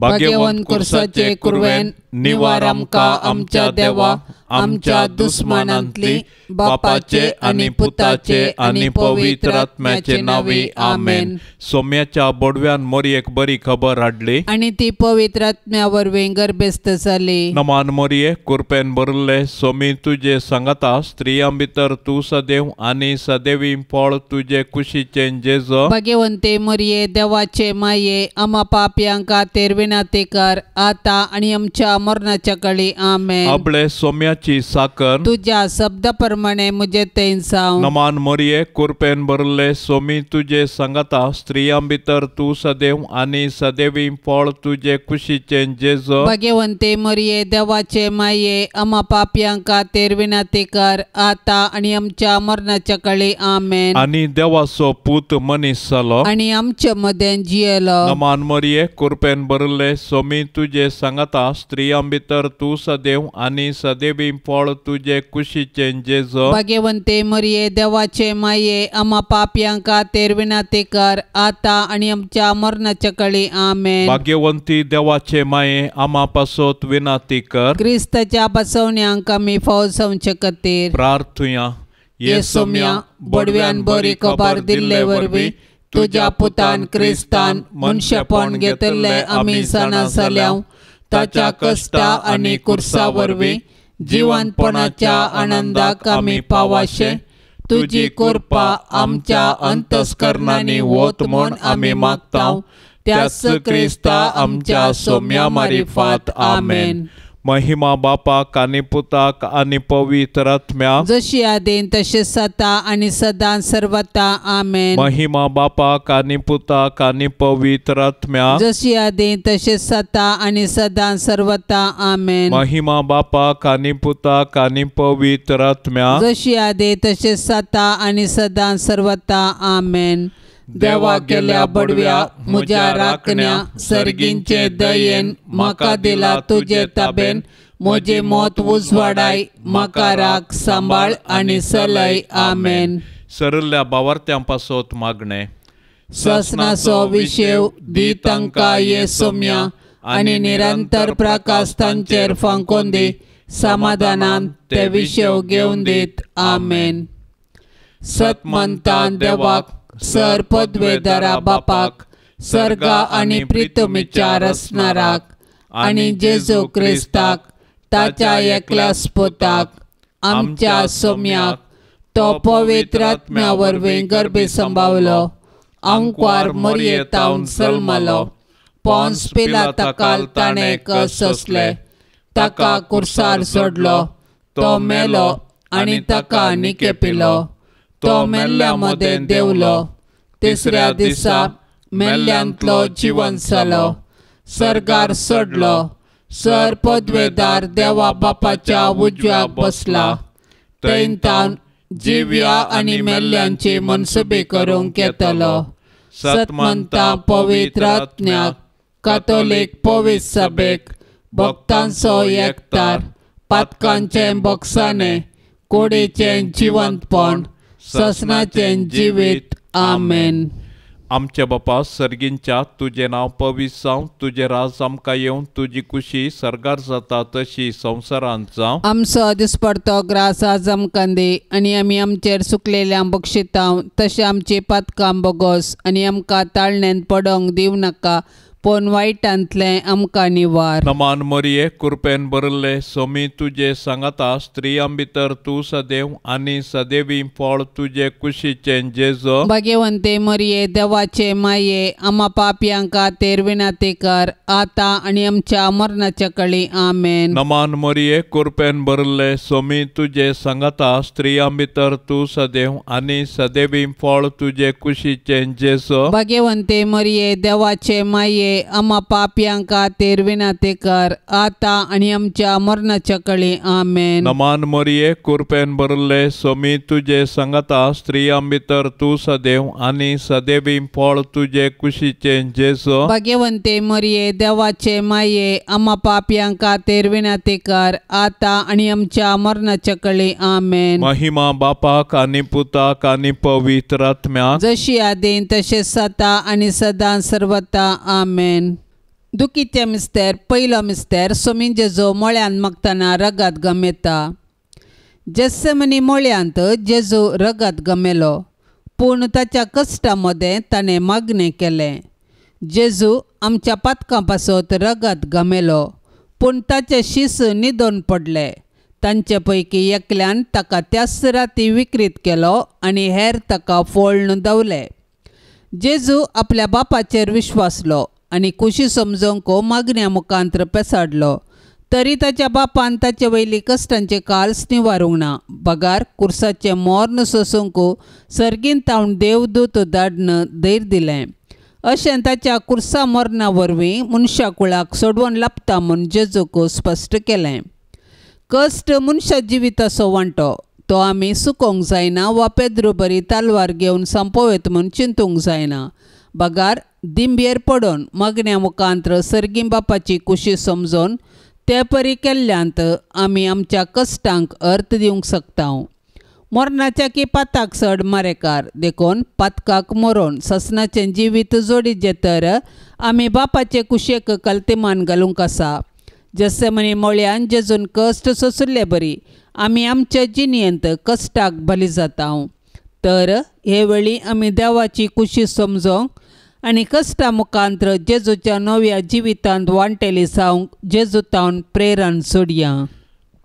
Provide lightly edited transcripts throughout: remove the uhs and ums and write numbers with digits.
भाग्यवन कुर्साचे कुरवेन निवार आमकां आमच्या देवा आमच्या दुस्मानांतली बापाचे आनी पुताचे आनी पवित्र आत्म्याचे नावी आमेन। सोम्याच्या बोडव्यान मोरयेक बरी खबर हाडली आनी ती पवित्र आत्म्या वरवीं गर्भस्थ जाली। नमान मोरये कुरपेन बरले सोमी तुजे सांगता स्त्रियां भितर तूं सदैव आनी सदैवी फळ तुजे कुशीचे जेजो। भाग्यवंते मोरये देवाचे माये आम्हा पापयांक खातीर विनंती कर आता आनी आमच्या मरणाच्या काळी आमेन। आपले सोम्याची साकर तुझ्या शब्द प्रमाणे मुझे तेन साव। नमान मोरये कुरपेन बरले सोमी तुजे सांगता स्त्रियां भितर तूं सदैव आनी सदैवी फळ तुजे कुशीचे जेजो। भाग्यवंते मोरये देवाचे माये आम्हा पापयांक खातीर विनंती कर आता आनी आमच्या मरणाच्या काळी आमेन। आनी देवाचो पूत मनीस जालो आनी आमचे मदें जियेलो। नमान मोरये कुरपेन बरले सोमी तुजे सांगता स्त्रियां भितर तूं सदैव आनी सदैवी फळ तुजे कुशीचे जेजो। भाग्यवंते मोरये देवाचे माये आम्हा पापयांक खातीर विनंती कर आता आनी आमच्या मरणाच्या काळी आमेन। भाग्यवंती देवाचे माये आम्हा पासोत विनंती कर क्रिस्ताच्या बसवण्यांक आमी फौजवचे खातीर प्रार्थुया। येसोम्या बडव्यान बरी खबर दिल्ले वरवीं तुझ्या पुतान क्रिस्तान मनशापण घेतले आमी जाणा जाल्याव ताच्या कश्टा आनी कुर्सा वरवीं जिवंतपणाच्या आनंदाक आमी पावाशे तुजी कृपा आमच्या अंतस्करणांनी वत म्हूण आमी मागतांव त्याच क्रिस्ता आमच्या सोम्या मारिफात आमेन। महिमा बापाक आनी पुताक आनी पवित्र आत्म्याक जशी आदीन तशें जाता आनी सदां सर्वता आमेन। महिमा बापाक आनी पुताक आनी पवित्र आत्म्याक जशी आदीन तशें जाता आनी सदां सर्वता आमेन। महिमा बापाक आनी पुताक आनी पवित्र आत्म्याक जशी आदीन तशें जाता आनी सदां सर्वता आमेन। देवा केल्या बडव्या म्हज्या राखण्या सर्गींचे दयेन म्हाका दिला तुजे ताबेन म्हजे मोत उजवाडाय म्हाका राख सांबाळ आनी चलय आमेन। सरल्या बावार्थ्यां पासोत मागणे ससनाचो विशेव दी तांकां येसोम्या आनी निरंतर प्रकाश तांचेर फांकोन दी समाधानान ते विशेव घेवन दीत आमेन। सतमंतान देवाक सर पदवेदारा बापाक सर्गा आनी प्रितमीच्या रचनाराक आनी जेजू क्रिस्ताक ताच्या एकल्या स्पुताक आमच्या सोम्याक तो पवित्र आत्म्या वरवीं गर्भी संभावलो अंकवार मोरयेतावन जल्मलो पोंस पिलाताकाल ताणें कस सोंसले ताका कुर्सार सोडलो तो मेलो आनी ताका निकेपिलो तो मेल्ल्या मदें देवलो तिसऱ्या दिसा मेल्ल्यांतलो जिवन जालो सर्गार सोडलो सर पदवेदार देवा बापाच्या उजव्याक बसला थंय तावन जिव्या आनी मेल्ल्यांची मनसुबी करूंक येतलो। सतमंता पवित्र आत्म्याक कातोलीक पवित्र सभेक भक्तांचो एकठार पातकांचें बक्षाने कुडीचें जिवंतपण ससनाचें जिवीत आमेन। आमचे बापा सर्गींच्या तुझे नाव पवित्र जावं तुझे राज आमकां येवन तुजी कुशी सर्गार जाता तशी संवसारांत जावं। आमचो दिसपडतो ग्रास आज आमकां दी आनी आमी आमचेर सुकलेल्यांक बक्षितांव तशें आमची पातकां बोगोस आनी आमकां ताळणेंत पडोंक दिवं नाका पूण वायटांतलें आमकां निवार। नमान मोरये कुरपेन बरले सोमी तुजे सांगता स्त्रियां भितर तूं सदैव आनी सदैवी फळ तुजे कुशीचे जेजो। भाग्यवंते मोरये देवाचे माये आम्हा पापयांक खातीर विनंती कर आता आनी आमच्या मरणाच्या काळी आमेन। नमान मोरये कुरपेन बरले सोमी तुजे सांगता स्त्रियां भितर तूं सदैव आनी सदैवी फळ तुजे कुशीचे जेजो। भाग्यवंते मोरये देवाचे माये आम्हा पापयांक खातीर विनंती कर आता आनी आमच्या मरणाच्या काळी आमेन। नमान मोरये कुरपेन बरले सोमी तुजे सांगता स्त्रियां भितर तूं सदैव आनी सदैवी फळ तुजे कुशीचे जेजो। भाग्यवंते मोरये देवाचे माये आम्हा पापयांक खातीर विनंती कर आता आनी आमच्या मरणाच्या काळी आमेन। महिमा बापाक आनी पुताक आनी पवित्र आत्म्याक जशी आदीन तशें जाता आनी सदां सर्वता आमेन। दुखीचें मिस्तेर पयलो मिस्तेर सोमीन जेजू मोळ्यान मागतना रगात गमेता. जेसेमनी मोळ्यांत जेजू रगात गमेलो, पूण ताच्या कश्टा मदें ताणें मागणें केलें. जेजू आमच्या पातकां पासत रगात गमेलो, पूण ताचे शीस न्हिदोन पडले. तांचे पैकी एकल्यान ताका त्याच राती विकृत केलो आनी हेर ताका फोळून दवले. जेजू आपल्या बापाचेर विश्वासलो आनी खुशी समजूंक मागण्या मुखांत्र पेसाडलो. तरी ताच्या बापान ताचे वयली कश्टांचे काल्स निवारूंक ना. बगार कुर्साचें मोर्न सोसूंक सर्गीन तावन देवदूत धाडन धैर्य दिलें. अशें ताच्या कुर्सा मोर्ना वरवीं मनशा कुळाक सोडवून लापता म्हूण जेजूक स्पश्ट केलें. कश्ट मनशा जिविताचो वांटो. तो आमी सुकोवंक जायना वा पेद्रू बरी तालवार घेवन संपवत म्हूण चिंतूंक जायना. बगार दिंबयेर पडोवन मागण्या मुखांत्र सर्गीं बापाची खुशी समजोवन ते परी केल्ल्यांत आमी आमच्या कश्टांक अर्थ दिवंक शकता. मोरणाच्या की पाताक चड मारेकार देखून पातकाक मरोवन ससनाचें जिवीत जोडीचें तर आमी बापाचे कुशेक कल्तिमान घालूंक आसा. जसे म्हणी मोळ्यान जेजून कश्ट सोंसले बरी आमी आमच्या जिणयेंत कश्टाक बली जाता. तर हे वेळी आमी देवाची खुशी समजोंक आनी कश्टा मुखांत्र जेजूच्या नव्या जिवितांत वांटेली जावंक जेजू तावन प्रेरण सोडया.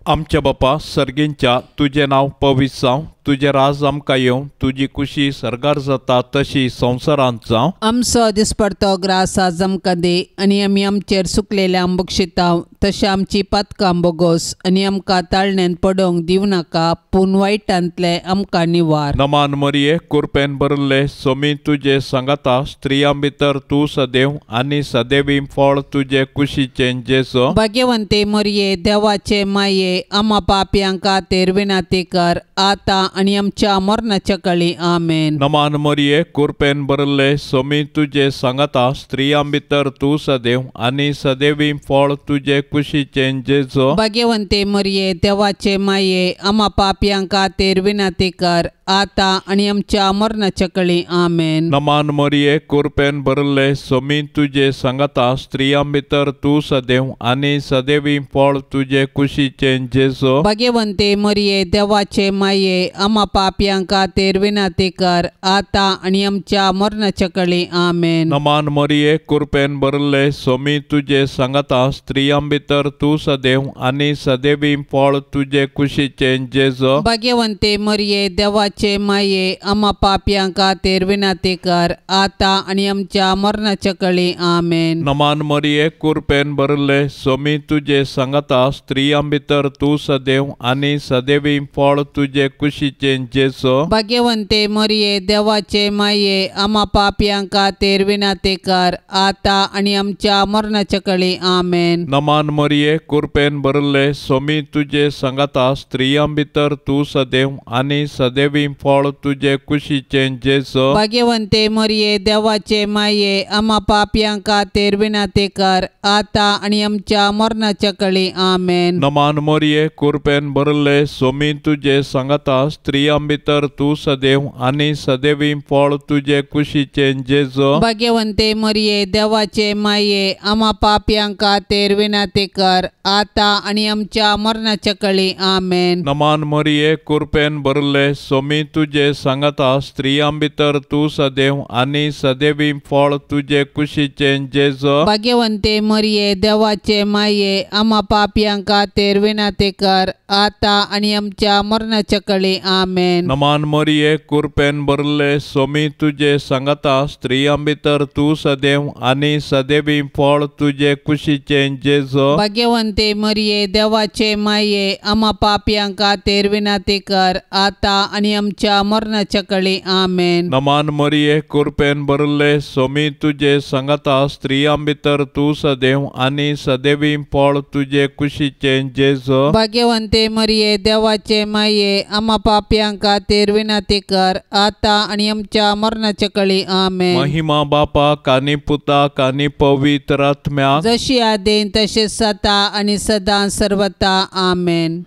आमच्या बापा सर्गींच्या तुजें नांव पवित्र जावं, तुजें राज आमकां येवं, तुजी खुशी सर्गार जाता तशी संवसारांत जावं. आमचो दिसपडतो ग्रास आज आमकां दे आनी आमी आमचेर सुकलेल्या बक्षिता तशें आमची पातकां बोगोस आनी आमकां ताळणेंत पडोवंक दिवं नाका, पूण वायटांतले आमकां निवार. नमान मरिये कृपेन भरले सोमी तुजे सांगाता स्त्रियां भितर तूं सदैव आनी सदैवी फळ तुजे कुशीचें जेजू. भाग्यवंते मरिये देवाचे माये आम्हा पापयांक खातीर विनंती कर, आतां आनी आमच्या मरणाच्या काळी आमेन. नमान मरिये कृपेन भरले सोमी तुजे सांगाता स्त्रियां भितर तूं सदैव आनी सदैवी फळ तुजे कुशीचें जेजू. भाग्यवंते मरिये देवाचे माये आम्हा पापयांक खातीर विनंती कर, आतां आनी आमच्या मरणाच्या काळी आमेन. नमान मरिये कृपेन भरले सोमी तुजे सांगाता स्त्रियां भितर तूं सदैव आनी सदैवी फळ तुजे कुशीचें जेजू. भाग्यवंते मरिये देवाचे माये आम्हा पापयांक खातीर विनंती कर, आतां आनी आमच्या मरणाच्या काळी आमेन. नमान मरिये कृपेन भरले सोमी तुजे सांगाता स्त्रियां भितर तूं सदैव आनी सदैवी फळ तुजे कुशीचें जेजू. भाग्यवंते मरिये देवाचे माये आम्हा पापयांक खातीर विनंती कर, आतां आनी आमच्या मरणाच्या काळी आमेन. नमान मरिये कृपेन भरले सोमी तुजे सांगाता स्त्रियां भितर तूं सदैव आनी सदैवी फळ तुजे कुशीचें जेजू. भाग्यवंते मरिये देवाचे माये आम्हा पापयांक खातीर विनंती कर, आतां आनी आमच्या मरणाच्या काळी आमेन. नमान मरिये कृपेन भरले सोमी तुजे सांगाता स्त्रियां भितर तूं सदैव आनी सदैवी फळ तुजे कुशीचें जेजू. भाग्यवंते मरिये देवाचे माये आम्हा पापयांक खातीर विनंती कर, आतां आनी आमच्या मरणाच्या काळी आमेन. नमान मरिये कृपेन भरले सोमी तुजे सांगाता स्त्रियां भितर तूं सदैव आनी सदैवी फळ तुजे कुशीचें जेजू. भाग्यवंते मरिये देवाचे माये आम्हा पापयांक खातीर विनंती कर, आतां आनी आमच्या मरणाच्या काळी आमेन. नमान मरिये कृपेन भरले सोमी तुजे सांगाता स्त्रियां भितर तूं सदैव आनी सदैवी फळ तुजे कुशीचें जेजू. भाग्यवंते मरिये देवाचे माये आम्हा पापयांक खातीर विनंती कर, आतां आनी आमच्या मरणाच्या काळी आमेन. नमान मरिये कृपेन भरले सोमी तुजे सांगाता स्त्रियां भितर तूं सदैव आनी सदैवी फळ तुजे कुशीचें जेजू. भाग्यवंते मरिये देवाचे माये आम्हा पापयांक खातीर विनंती कर, आतां आनी आमच्या मरणाच्या काळी आमेन. नमान मरिये कृपेन भरले सोमी तुजे सांगाता स्त्रियां भितर तूं सदैव आनी सदैवी फळ तुजे कुशीचें जेजू. भाग्यवंते मरिये देवाचे माये आम्हा पापयांक खातीर विनंती कर, आतां आनी आमच्या मरणाच्या काळी आमेन. महिमा बापाक आनी पुताक आनी पवित्र आत्म्याक जशी आदेन तशेंच जाता आनी सदां सर्वता आमेन.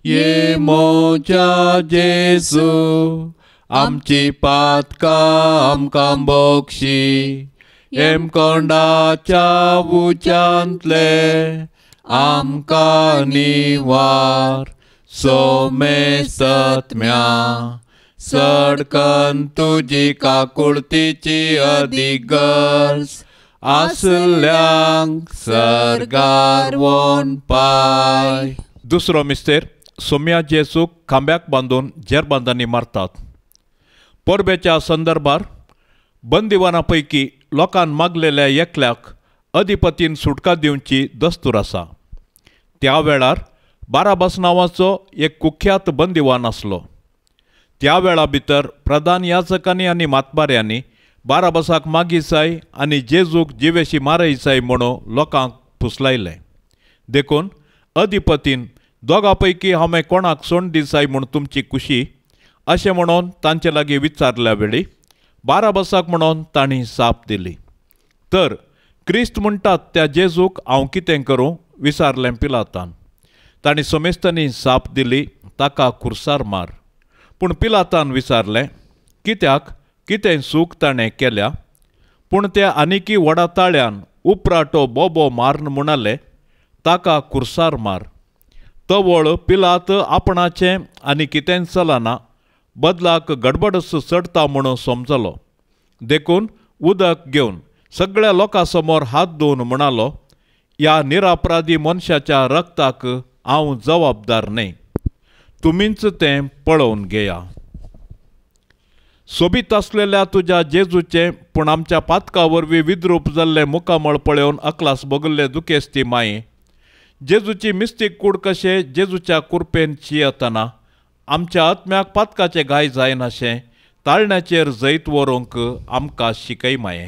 ये मोच्या जेजू आमची पातकां आमकां बक्षी, हेमकोंडाच्या उच्यांतले आमकां निवार. सोमेस्तत्म्या सडकन तुजी काकुळतीची अदीक गरज. आसल्यांक सरगार वोन पाय. दुसरो मिस्तेर सोम्या जेसूक खांब्याक बांदून जेरबांदांनी मारतात. परबेच्या संदर्भार बंदिवाना पैकी लोकांन मागलेल्या एकल्याक अधिपतीन सुटका दिवची दस्तूर आसा. त्या वेळार बाराबास नांवाचो एक कुख्यात बंदिवान आसलो. त्या वेळा भितर प्रधान याजकांनी आनी मातबाऱ्यांनी बाराबासाक मागीसाय आनी जेजूक जिवेशी मारयसाय म्हणून लोकांक फुसलायले. देखून अधिपतीन दोगां पैकी हांवें कोणाक सोंड दिसाय म्हूण तुमची खुशी अशें म्हणून तांचे लागीं विचारल्या वेळी बाराबासाक म्हणून तांणी साप दिली. तर क्रिस्त म्हणटात त्या जेजूक हांव कितें करूं विचारलें पिलातान. तांणी सोमेस्तांनी साप दिली, ताका खुर्सार मार. पूण पिलातान विचारलें, कित्याक, कितें चूक ताणें केल्या. पूण ते आनिकी व्हडा ताळ्यान उपराटो बोबो मारन म्हणले, ताका खुर्सार मार. तवळ पिलात आपणाचें आनी कितें चलना बदलाक गडबडस चडटा म्हणून समजलो. देखून उदक घेवन सगळ्या लोकां समोर हात धुवन म्हणालो, ह्या निरापराधी मनशाच्या रक्ताक हांव जबाबदार न्हय. तुमीच तें पळोवन घेया. सोबीत आसलेल्या तुज्या जेजूचे पूण आमच्या पातका वरवीं विद्रूप जाल्ले मुखामळ पळोवन अकलास भोगल्ले दुखेस्ती माये, जेजूची मिस्तीक कूड कशें जेजूच्या कुरपेन चियतना आमच्या आत्म्याक पातकाचे घाय जायनाशें ताळण्याचेर जैत व्हरूंक आमकां शिकय माये.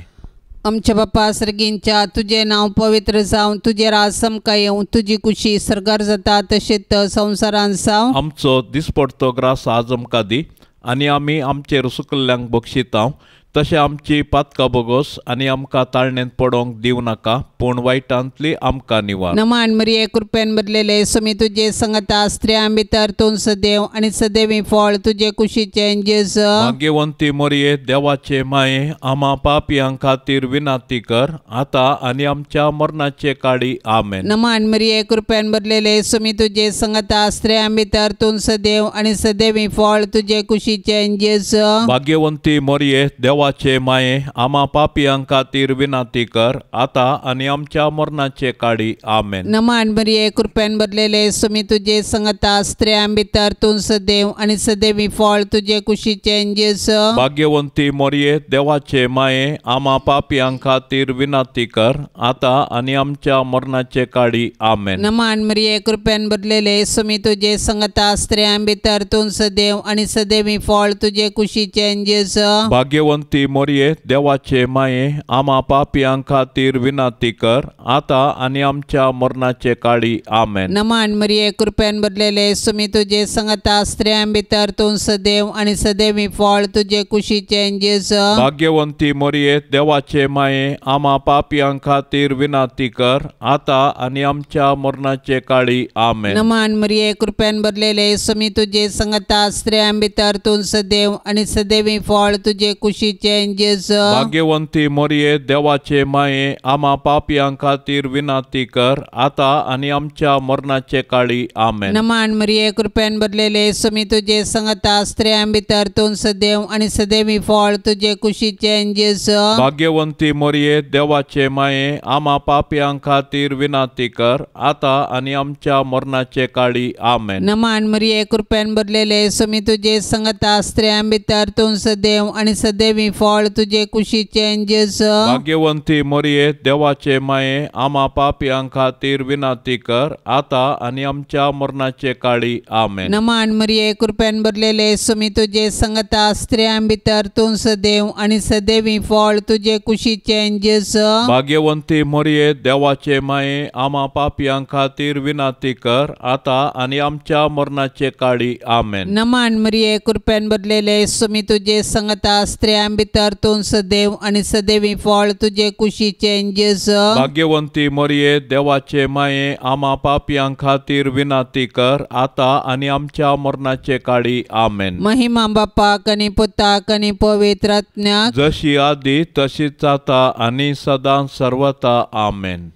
आमच्या बापा सर्गींच्या तुझे नांव पवित्र जावन तुझे राज समका येवं. तुजी कुशी सरगार जाता तशेंच संवसारान जावं. आमचो दिसपडतो ग्रास आज आमकां दी आनी आमी आमचेर सुकल्ल्यांक बक्षितांव. तशें आमची पातकां बोगोस आनी आमकां ताळणेंत पडोंक दिवं नाका, पूण वायटांतली आमकां निवार. नमान मरिये कृपेन भरलेले सोमी तुजे संगता स्त्रियां भितर तूं सदैव आनी सदैवी फळ तुजे कुशीचे जेजू. भाग्यवंती मरिये देवाचे माये, आम्हा पापियां खातीर विनाती कर, आतां आनी आमच्या मरणाचे काळी आमेन. नमान मरिये कृपेन भरलेले सोमी तुजे संगता स्त्रियां भितर तूं सदैव आनी सदैवी फळ तुजे कुशीचे जेजू. भाग्यवंती मरिये देवाचे माये, आम्हा पापियां खातीर विनाती कर, आतां आनी आमच्या मरणाचे काळी आमेन. नमान मरिये कृपेन भरलेले सोमी तुजे संगता स्त्रियां भितर तूं सदैव आनी सदैवी फळ तुजे कुशीचे जेजू. भाग्यवंती मरिये देवाचे माये, आम्हा पापियां खातीर विनाती कर, आतां आनी आमच्या मरणाचे काळी आमेन. नमान मरिये कृपेन भरलेले सोमी तुजे संगता स्त्रियां भितर तूं सदैव आनी सदैवी फळ तुजे कुशीचे जेजू. भाग्यवंती मरिये देवाचे माये, आम्हा पापियां खातीर विनाती कर, आतां आनी आमच्या मरणाचे काळी आमेन. नमान मरिये कृपेन भरलेले सोमी तुजे संगता स्त्रियां भितर तूं सदैव आनी सदैवी फळ तुजे कुशीचे जेजू. भाग्यवंती मरिये देवाचे माये, आम्हा पापियां खातीर विनाती कर, आतां आनी आमच्या मरणाचे काळी आमेन. नमान मरिये कृपेन भरलेले सोमी तुजे संगता स्त्रियां भितर तूं सदैव आनी सदैवी फळ तुजे कुशीचे जेजू. भाग्यवंती मरिये देवाचे माये, आम्हा पापियां खातीर विनाती कर, आतां आनी आमच्या मरणाचे काळी आमेन. नमान मरिये कृपेन भरलेले सोमी तुजे संगता स्त्रियां भितर तूं सदैव आनी सदैवी फळ तुजे कुशीचे जेजू. भाग्यवंती मरिये देवाचे माये, आम्हा पापियां खातीर विनाती कर, आतां आनी आमच्या मरणाचे काळी आमेन. नमान मरिये कृपेन भरलेले सोमी तुजे संगता स्त्रियां भितर तूं सदैव आनी सदैवी फळ तुजे कुशीचे जेजू. भाग्यवंती मरिये देवाचे माये, आम्हा पापियां खातीर विनाती कर, आतां आनी आमच्या मरणाचे काळी आमेन. नमान मरिये कृपेन भरलेले सोमी तुजे संगता स्त्रियां भितर तूं सदैव आनी सदैवी फळ तुजे कुशीचे जेजू. भाग्यवंती मरिये देवाचे माये, आम्हा पापियां खातीर विनाती कर, आतां आनी आमच्या मरणाचे काळी आमेन. नमान मरिये कृपेन भरलेले सोमी तुजे संगता स्त्रियां भितर तूं सदैव आनी सदैवी फळ तुजे कुशीचें जेजू. भाग्यवंती मरिये, देवाचे माये, आम्हा पापियां खातीर विनाती कर, आता आनी आमच्या मरणाचे काळी. आमेन. महिमा बापाक आनी पुताक आनी पवित्र आत्म्याक, जशी आदी तशीच आता आनी सदां सर्वता. आमेन.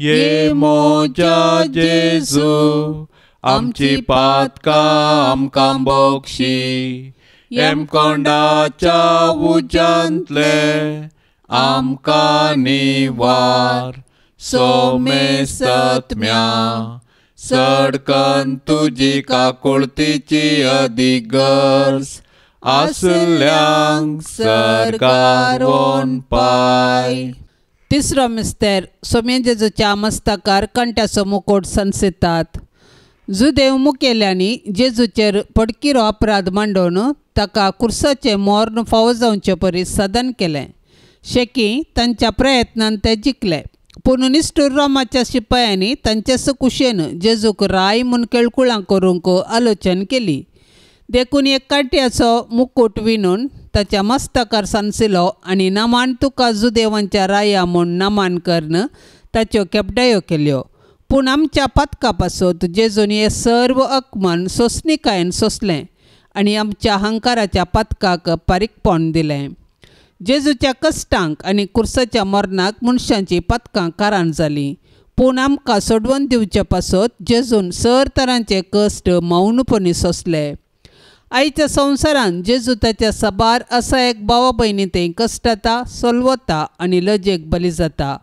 ये मोजा जेजू, आमची पातकां आमकां बोगशी, हेमकोंडाच्या उज्यांतले आमकां निवार. सोमे सत्म्या सडकन तुजी काकुळतीची अधिगर्ज, आसल्यांक सरकार व्होन पाय. तिसरो मिस्तेर, सोम्या जेजूच्या मस्तकार कंठ्याचो मुकुट संसितात. जुदेव मुखेल्यांनी जेजूचेर पडकिरो अपराध मांडून ताका कुर्साचें मोर्न फावो जावचे परीस सदन केलें. शेकी तांच्या प्रयत्नान ते जिखले, पूण निश्ठूर रोमाच्या शिपायांनी तांचे कुशेन जेजूक राय म्हूण केळकुळां करूंक आलोचन केली. देखून एक काट्याचो मुकुट विणून ताच्या मस्तकार सांसिलो आनी नमान तुका जुदेवांच्या राया म्हूण नमान करन ताच्यो केपडायो केल्यो. पूण आमच्या पथका पासत जेजून हे सर्व अकमन सोंसणिकायेन सोंसलें आनी आमच्या अहंकाराच्या पथकाक पारीकपण दिलें. जेजूच्या कश्टांक आनी कुर्साच्या मरणाक मनशांची पथकां कारण जालीं, पूण आमकां सोडवून दिवचे पासत जेजून सर तरांचे कश्ट मौनपणी सोंसले. आयच्या संवसारांत जेजू ताच्या सबार असा एक भावा भयणींतय कश्टाता, सोलवता आनी लजेक बली जाता.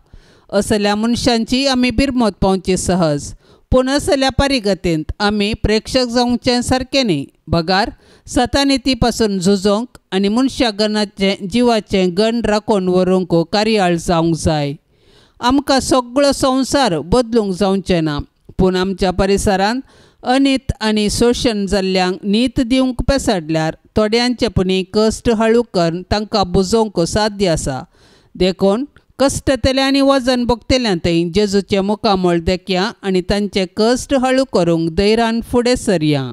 असल्या मनशांची आमी बिरमत पावची सहज, पूण असल्या पारिगतेंत आमी प्रेक्षक जावचें सारकें न्ही. बगार सतानिती पासून झुजोंक आनी मनशागणाचे जिवाचें गण राखून व्हरूंक कार्याळ जावंक जाय. आमकां सगळो संवसार बदलूंक जावचें ना, पूण आमच्या परिसरांत अनीत आनी शोशण जाल्ल्यांक नीत दिवंक पेसाडल्यार थोड्यांचे पुणी कश्ट हळू करून तांकां बुजोवंक साध्य आसा. देखून कश्टतल्या आनी वजन भोगतल्यांतय जेजूचे मुखामळ देखया आनी तांचे कश्ट हळू करूंक धैर्यान फुडें सरया.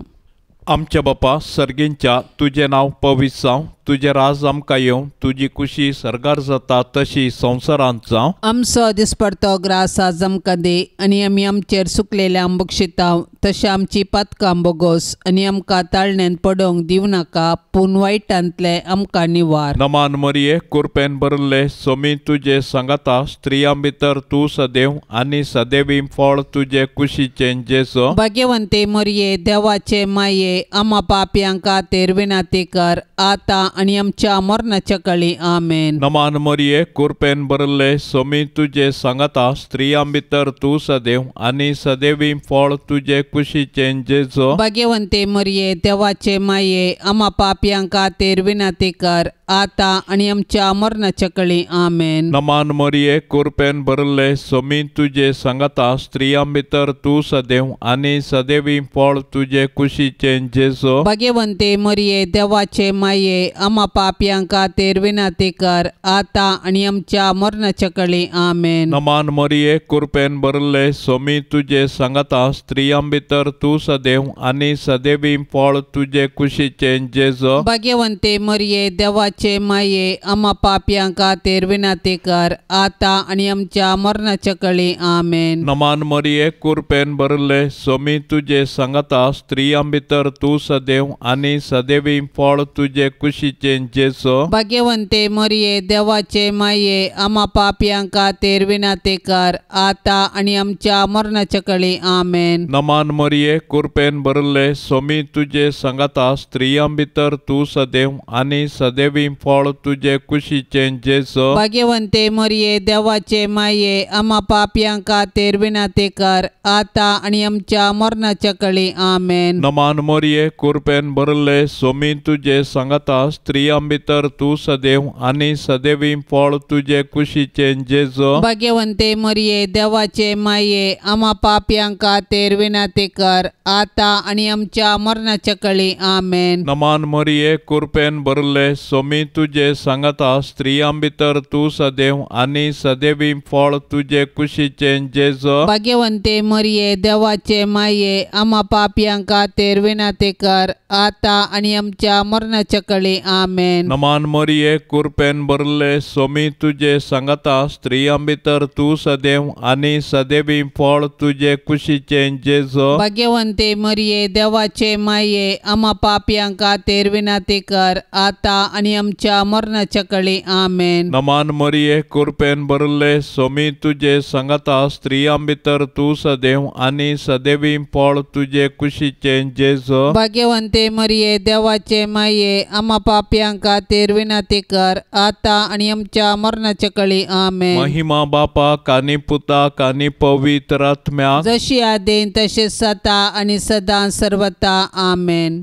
आमच्या बापा सर्गींच्या, तुजें नांव पवित्र जावं, तुजें राज आमकां येवं, तुजी कुशी सरगार जाता तशी संवसारांत जावं. आमचो दिसपडतो ग्रास आज आमकां दे, आनी आमी आमचेर सुकलेल्यांक बक्षितांव, तशें आमची पातकां बोगोस आनी आमकां ताळण्यांत पडोवंक दिवं नाका, पूण वायटांतले आमकां निवार. नमान मरिये, कुरपेन भरले, सोमी तुजे सांगाता, स्त्रियां भितर तूं सदैव आनी सदैवी फळ तुजे कुशीचें जेजू. भाग्यवंते मरिये, देवाचे माये, आम्हा पापयांक खातीर विनाती कर, आता आनी आमच्या मरणाच्या काळी. आमेन. नमान मरिये, कुरपेन भरले, सोमी तुजे सांगाता, स्त्रियां भितर तूं सदैव आनी सदैवी फळ तुजे कुशीचें जेजू. भाग्यवंते मरिये, देवाचे माये, आम्हा पापयांक खातीर विनाती कर, आता आनी आमच्या मरणाच्या काळी. आमेन. नमान मरिये, कुरपेन भरले, सोमी तुजे सांगाता, स्त्रियां भितर तूं सदैव आनी सदैवी फळ तुजे कुशीचें जेजू. भाग्यवंते मरिये, देवाचे माये, आम्हा पापयांक खातीर विनाती कर, आता आनी आमच्या मरणाच्या काळी. आमेन. नमान मरिये, कुरपेन भरले, सोमी तुजे सांगाता, स्त्रियां भितर तूं सदैव आनी सदैवी फळ तुजे कुशीचें जेजू. भाग्यवंते मरिये, देवाचे माये, आम्हा पापयांक खातीर विनाती कर, आता आनी आमच्या मरणाच्या काळी. आमेन. नमान मरिये, कुरपेन भरले, सोमी तुजे सांगाता, स्त्रियां भितर तूं सदैव आनी सदैवी फळ तुजे कुशीचें जेजू. भाग्यवंते मरिये, देवाचे माये, आम्हा पापयांक खातीर विनाती कर, आता आनी आमच्या मरणाच्या काळी. आमेन. नमान मरिये, कुरपेन भरले, सोमी तुजे सांगाता, स्त्रियां भितर तूं सदैव आनी सदैवी फळ तुजे कुशीचें जेजू. भाग्यवंते मरिये, देवाचे माये, आम्हा पापयांक खातीर विनाती कर, आता आनी आमच्या मरणाच्या काळी. आमेन. नमान मरिये, कुरपेन भरले, सोमी तुजे सांगाता, स्त्रियां भितर तूं सदैव आनी सदैवी फळ तुजे कुशीचें जेजू. भाग्यवंते मरिये, देवाचे माये, आम्हा पापयांक खातीर विनाती कर, आता आनी आमच्या मरणाच्या काळी. आमेन. नमान मरिये, कुरपेन भरले, सोमी सोमी तुजे सांगता स्त्रियां भितर तूं सदैव आनी सदैवी फळ तुजे कुशीचे जेजो. भाग्यवंते मरिये देवाचे माये आम्हा पापियांक खातीर विनंती कर आता आणि आमच्या मरणाच्या कळी आमेन. नमान मरिये कृपेन भरले सोमी तुजे सांगता स्त्रियां भितर तूं सदैव आनी सदैवी फळ तुजे कुशीचे जेजो. भाग्यवंते मरिये देवाचे माये आम्हा पापियांक खातीर विनंती कर आता आणि आमच्या मरणाच्या कळी आमेन. नमान मरिये कृपेन भरले सोमी तुजे सांगता स्त्रियां भितर तूं सदैव आनी सदैवी फळ तुजे कुशीचे जेजो. भाग्यवंते मरिये देवाचे माये आम्हा पापियांक खातीर विनंती कर आता आणि आमच्या मरणाच्या कळी आमेन. महिमा बापाक आनी पुताक आनी पवित्र आत्म्याक जशी आदेन तशेंच जाता आणि सदां सर्वता आमेन.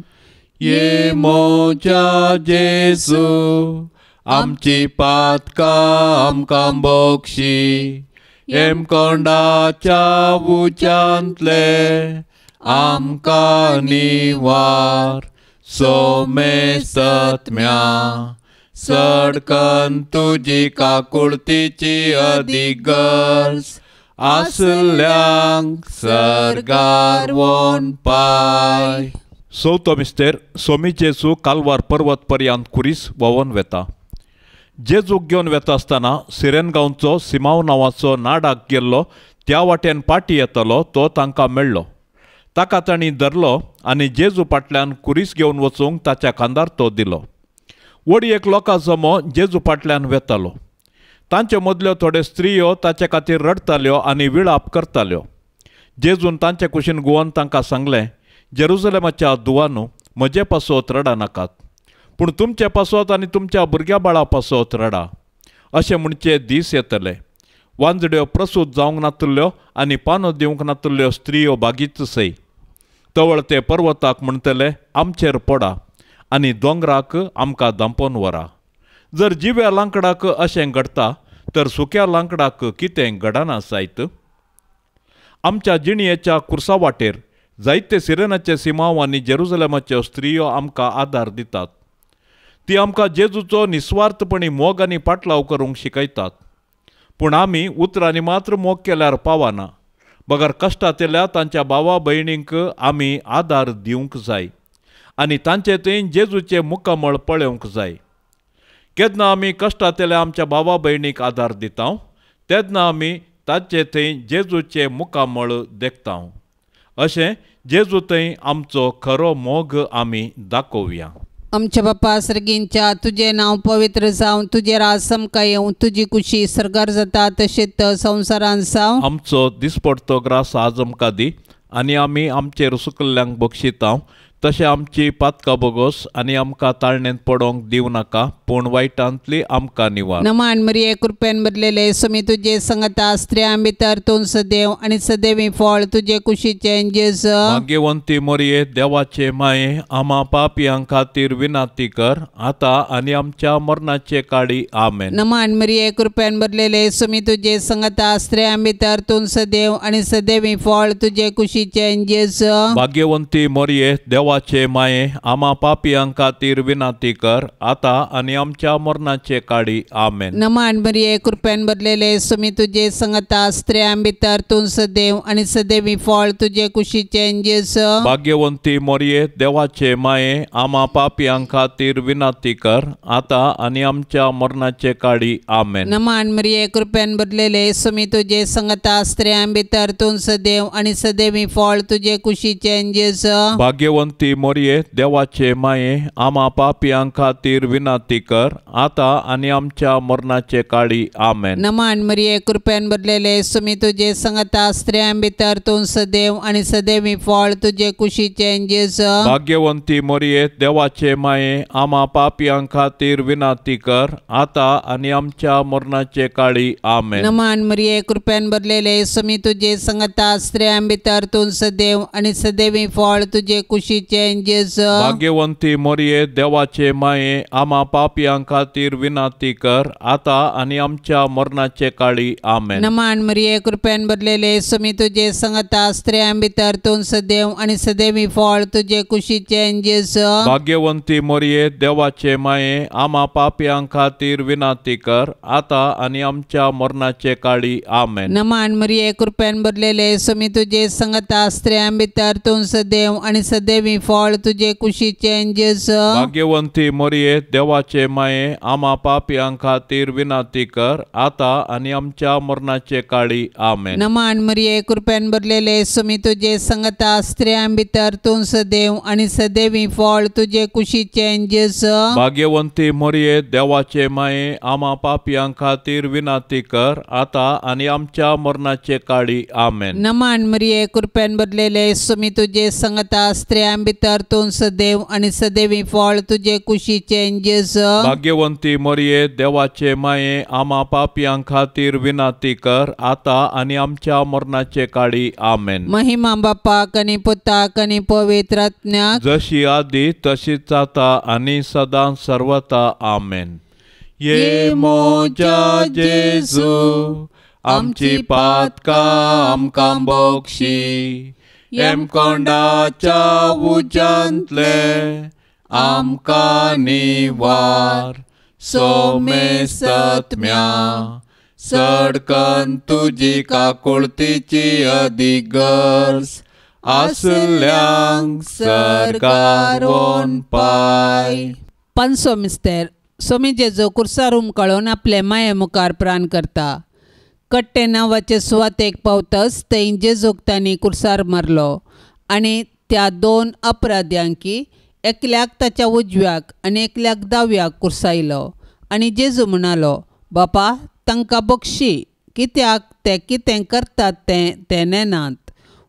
ये मोच्या जेजू आमची पातकां आमकां बक्षी एम कोंडाच्या उच्यांतले आमकां निवार सोमे सत्म्या सडकन तुजी काकुळतीची अधिगर्ज आसल्यांक सरगार वोन पाय. चवथो मिस्तेर सोमी जेजू कालवार पर्वत पर्यंत कुरीस वोवन वेता. जेजूक घेवन वेता आसतना सिरेन गांवचो सिमाव नांवाचो नाडाक गेल्लो त्या वाटेन पाटी येतालो तो तांकां मेळ्ळो. ताका तांणी धरलो आनी जेजू फाटल्यान कुरीस घेवन वचूंक ताच्या खांदार तो दिलो. वडयेक लोकां जमो जेजू फाटल्यान वेतालो. तांचे मदल्यो थोड्यो स्त्रियो ताचे खातीर रडताल्यो आनी विळाप करताल्यो. जेजून तांचे कुशीन घुंवन तांकां सांगलें, जेरुसलेमाच्या दुवानो म्हजे पासोत रडा नाकात, पूण तुमचे पासोत आनी तुमच्या भुरग्या बाळा पासोत रडा. अशें म्हणचे दीस येतले. वांजड्यो प्रसूत जावंक नातल्यो आनी पानो दिवंक नातल्यो स्त्रियो बागीच सै. तवळ ते पर्वताक म्हणटले आमचेर पडा आनी दोंगराक आमकां दांपोवन व्हरा. जर जिव्या लांकडाक अशें घडटा तर सुक्या लांकडाक कितें घडना जायत. आमच्या जिणयेच्या कुर्सा वाटेर जायते सिरेनाचे सिमांव आनी जेरुसलेमाच्यो स्त्रियो आमकां आदार दितात. ती आमकां जेजूचो निस्वार्थपणी मोग आनी पाटलाव करूंक शिकयतात. पूण आमी उतरांनी मात्र मोग केल्यार पावना. बगर कश्टांत येयल्या तांच्या भावा भयणींक आमी आदार दिवंक जाय आनी तांचे थंय जेजूचे मुखामळ पळोवंक जाय. केन्ना आमी कश्टांत येयल्या आमच्या भावा भयणीक आदार दिता तेन्ना आमी तांचे थंय जेजूचे मुखामळ देखता. अशें जेजू थंय आमचो खरो मोग आमी दाखोवया. आमच्या बापा सर्गींच्या तुझे नाव पवित्र जावन तुझे राज समका येवं तुझी कुशी सरगार जाता तशेंच संवसारान जावं. आमचो दिसपडतो ग्रास आज आमकां दी आनी आमी आमचेर सुकल्ल्यांक बक्षिता तशें आमची पातकां बोगोस आनी आमकां ताळणेंत पडोवंक दिवं नाका पूण वायटांतली आमकां निवार. नमान मरिये कृपेन भरलेले सोमी तुजे सांगता स्त्रियां भितर तूं सदैव आनी सदैवी फळ तुजे कुशीचे जेजू. भाग्यवंती मरिये देवाचे माये आम्हा पापियां खातीर विनंती कर आता आनी आमच्या मरणाचे काळी आमेन. नमान मरिये कृपेन भरलेले सोमी तुजे सांगता स्त्रियां भितर तूं सदैव आनी सदैवी फळ तुजे कुशीचे जेजू. भाग्यवंती मरिये देवाचे माये आम्हा पापियां खातीर विनंती कर आता आनी आमच्या मरणाचे काळी आमेन. नमान मरिये कृपेन भरलेले सोमी तुजे सांगता स्त्रियां भितर तूं सदैव आनी सदैवी फळ तुजे कुशीचे जेजू. भाग्यवंती मरिये देवाचे माये आम्हा पापियां खातीर विनंती कर आता आनी आमच्या मरणाचे काळी आमेन. नमान मरिये कृपेन भरलेले सोमी तुजे सांगता स्त्रियां भितर तूं सदैव आनी सदैवी फळ तुजे कुशीचे जेजू. भाग्यवंती मरिये देवाचे माये आम्हा पापियां खातीर विनंती कर आता आनी आमच्या मरणाचे काळी आमेन. नमान मरिये कृपेन भरलेले सोमी तुजे सांगता स्त्रियां भितर तूं सदैव आनी सदैवी फळ तुजे कुशीचे जेजू. भाग्यवंती मरिये देवाचे माये आम्हा पापियां खातीर विनंती कर आता आनी आमच्या मरणाचे काळी आमेन. नमान मरिये कृपेन भरलेले सोमी तुजे सांगता स्त्रियां भितर तूं सदैव आनी सदैवी फळ तुजे कुशीचे कुशीचे जेजू भाग्यवंती मोरये देवाचे माये आम्हा पापियां खातीर विनाती कर आता आणि आमच्या मरणाचे काळी आमेन. नमान मरिये कृपेन भरलेले सुमी तुझे संगता स्त्रियां भितर तूं सदैव आणि सदैवी फळ तुझे कुशीचे जेजू भाग्यवंती मोरये देवाचे माये आम्हा पापियां खातीर विनाती कर आता आणि आमच्या मरणाचे काळी आमेन. नमान मरिये कृपेन भरलेले सुमी तुझे संगता स्त्रियां भितर तूं सदैव आणि सदैवी फळ तुझे कुशीचे जेजू भाग्यवंती मोरये देवाचे माये आम्हा पापियां खातीर विनाती कर आता आणि आमच्या मरणाचे काळी आमेन. नमान मरिये कृपेन भरलेले सुमी तुझे संगता स्त्रियां भितर तूं सदैव आणि सदैवी फळ तुझे कुशीचे जेजू भाग्यवंती मोरये देवाचे माये आम्हा पापियां खातीर विनाती कर आता आणि आमच्या मरणाचे काळी आमेन. नमान मरिये कृपेन भरलेले सुमी तुझे संगता स्त्रियां भितर तूं सदैव आणि सदैवी फळ तुझे कुशीचे जेजू भाग्यवंती मोरये देवाचे माये आम्हा पापियां खातीर विनाती कर आता आणि आमच्या मरणाचे काळी आमेन. महिमा बापाक आणि पुताक आणि पवित्र आत्म्याक जशी आदी तशीच आता आणि सदां सर्वता आमेन. ये मोजा जेजू आमची पातकां आमकां बोगशी एम कोंडाच्या उजांतले आमकां निवार सोमे सत्म्या सडकन तुजी काकुळतीची अधिगर्ज आसल्यांक सरकारोन पाय. पंचो मिस्तेर सोमी जेजू कुर्सार उमकळून आपले माये मुखार प्राण करता. कट्टे नांवाचे सुवातेक पावतच थंय जेजूक तांणी कुर्सार मारलो आनी त्या दोन अपराध्यांकी एकल्याक ताच्या उजव्याक आनी एकल्याक दाव्याक कुर्सायलो. आनी जेजू म्हणालो, बापा तांकां बक्षी, कित्याक ते कितें करतात ते नेनात.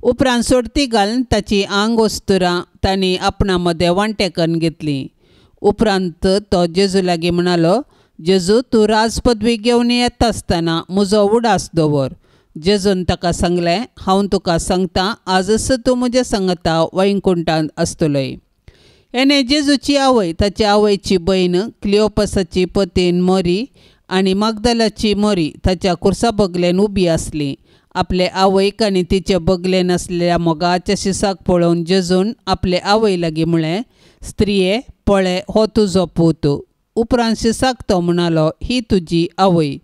उपरांत सोडती घालून ताची आंग वस्तुरां तांणी आपणा मदें वांटेकन घेतलीं. उपरांत तो जेजू लागीं म्हणालो, जेजू तूं राजपदवी घेवन येता आसतना म्हजो उडास दवर. जेजून ताका सांगलें, हांव तुका सांगतां आजच तूं म्हज्या सांगता वैकुंठांत आसतलोय. हेणे जेजूची आवय, ताच्या आवयची भयण क्लिओपसाची पतीन मोरी आनी मागदलाची मोरी ताच्या कुर्सा बगलेन उबी आसली. आपले आवयक आनी तिचे बगलेन आसलेल्या मोगाच्या शिसाक पळोवन जेजून आपले आवय लागीं म्हळें, स्त्रिये पळय हो तुजो पूत. उपरांत शिसाक तो म्हणालो, ही तुजी आवय.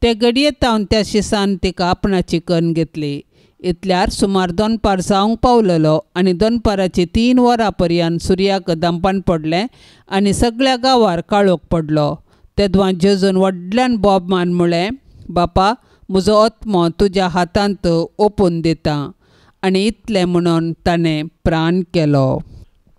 ते घडये तावन त्या शिसान तिका आपणाची कन्न घेतली. इतल्यार सुमार दनपार जावंक पावलेलो आनी दनपाराची 3 वरां पर्यंत सुर्याक दंपान पडलें आनी सगळ्या गांवार काळोख पडलो. तेदवां जेजून व्हडल्यान बोब मान म्हळें, बापा म्हजो आत्मो तुज्या हातांत ओपून दिता. आनी इतलें म्हणून ताणें प्राण केलो.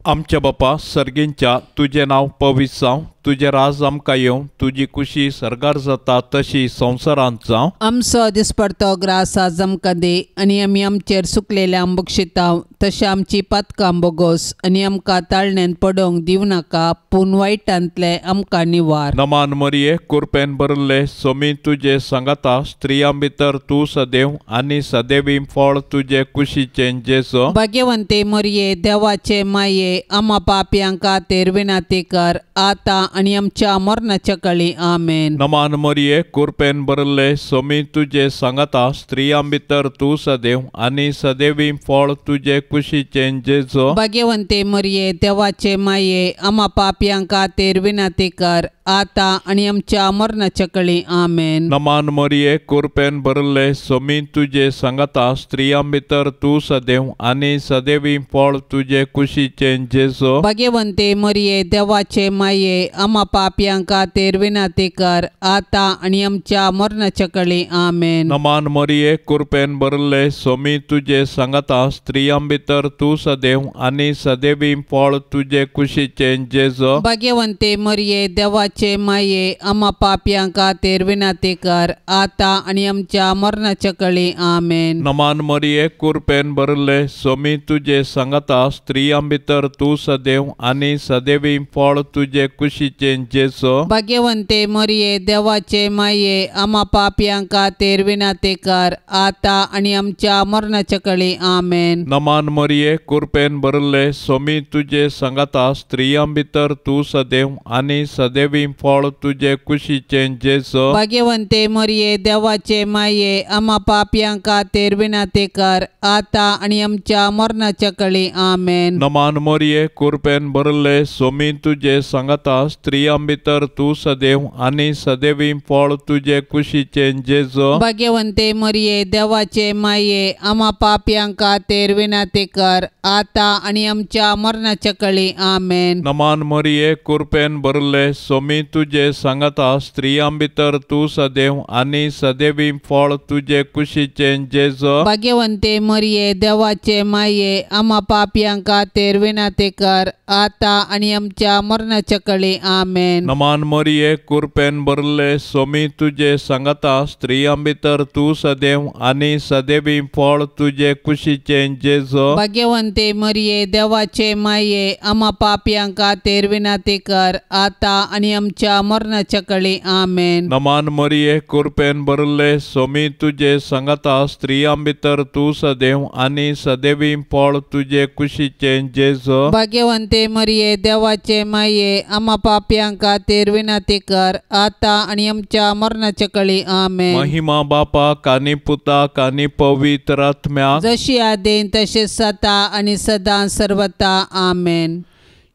आमच्या बापा सर्गींच्या तुजें नांव पवित्र जावं, तुजें राज आमकां येवं, तुजी कुशी सरगार जाता तशी संवसारांत जावं. आमचो दिसपडतो ग्रास आज आमकां दी आनी आमी आमचेर सुकलेल्यांक बक्षितांव, तशें आमची पातकां बोगोस आनी आमकां ताळण्यांत पडोवंक दिवं नाका, पूण वायटांतले आमकां निवार. नमान मरिये कृपेन भरले सोमी तुजे सांगाता स्त्रियां भितर तूं सदैव आनी सदैवी फळ तुजे कुशीचे जेजू भाग्यवंते मरिये देवाचे माये आम्हा पापियां खातीर विनाती कर आता आनी आमच्या मरणाच्या काळी आमेन. नमान मरिये कृपेन भरले सोमी तुजे सांगाता स्त्रियां भितर तूं सदैव आनी सदैवी फळ तुजे कुशीचे जेजू भाग्यवंते मरिये देवाचे माये आम्हा पापियां खातीर विनाती कर आता आनी आमच्या मरणाच्या काळी आमेन. नमान मरिये कृपेन भरले सोमी तुजे सांगाता स्त्रियां भितर तूं सदैव आनी सदैवी फळ तुजे कुशीचे जेजू भाग्यवंते मरिये देवाचे माये आम्हा पापियां खातीर विनाती कर आता आनी आमच्या मरणाच्या काळी आमेन. नमान मरिये कृपेन भरले सोमी तुजे सांगाता स्त्रियां भितर तूं सदैव आनी सदैवी फळ तुजे कुशीचे जेजू भाग्यवंते मरिये देवाचे देवाचे माये आम्हा पापयां खातीर विनंती कर आता आणि आमच्या मरणाच्या कळी आमेन. नमान मरिये कृपेन भरले स्वामी तुझे सांगता स्त्रियां भितर तू सदैव आणि सदैवी फळ तुझे कुशीचे जेसो. भाग्यवंते मरिये देवाचे माये आम्हा पापयां खातीर विनंती कर आता आणि आमच्या मरणाच्या कळी आमेन. नमान मरिये कृपेन भरले स्वामी तुझे सांगता स्त्रियां भितर तू सदैव आणि सदैवी फळ तुझे कुशीचे जेसो. भाग्यवंते मरिये देवाचे माये आम्हा पापयां खातीर विनंती कर आता आणि आमच्या मरणाच्या कळी आमेन. नमान मरिये कृपेन भरले स्वामी तुझे सांगता स्त्रियां भितर तू सदैव आणि सदैवी फळ तुझे कुशीचे जेसो. भाग्यवंते मरिये देवाचे माये आम्हा पापयां खातीर विनंती कर आता आणि आमच्या मरणाच्या कळी आमेन. नमान मरिये कृपेन भरले स्वामी तुझे सांगता स्त्रियां भितर तू सदैव आणि सदैवी फळ तुझे कुशीचे जेसो. भाग्यवंते मरिये देवाचे माये आम्हा पापयां खातीर विनंती कर आता आणि आमच्या मरणाच्या कळी आमेन. नमान मरिये कृपेन भरले स्वामी तुझे सांगता स्त्रियां भितर तू सदैव आणि सदैवी फळ तुझे कुशीचे जेसो. भाग्यवंते मरिये देवाचे माये आम्हा पापयां खातीर विनंती कर आता आणि आमच्या मरणाच्या कळी आमेन. नमान मरिये कृपेन भरले स्वामी तुझे सांगता स्त्रियां भितर तू सदैव आणि सदैवी फळ तुझे कुशीचे जेसो. भाग्यवंते मरिये देवाचे माये आम्हा पापयां खातीर विनंती कर आता आणि आमच्या मरणाच्या कळी आमेन. महिमा बापा कानी पुता कानी पवित्र आत्म्या जशी आदेन तसे सता आणि सदां सर्वता आमेन.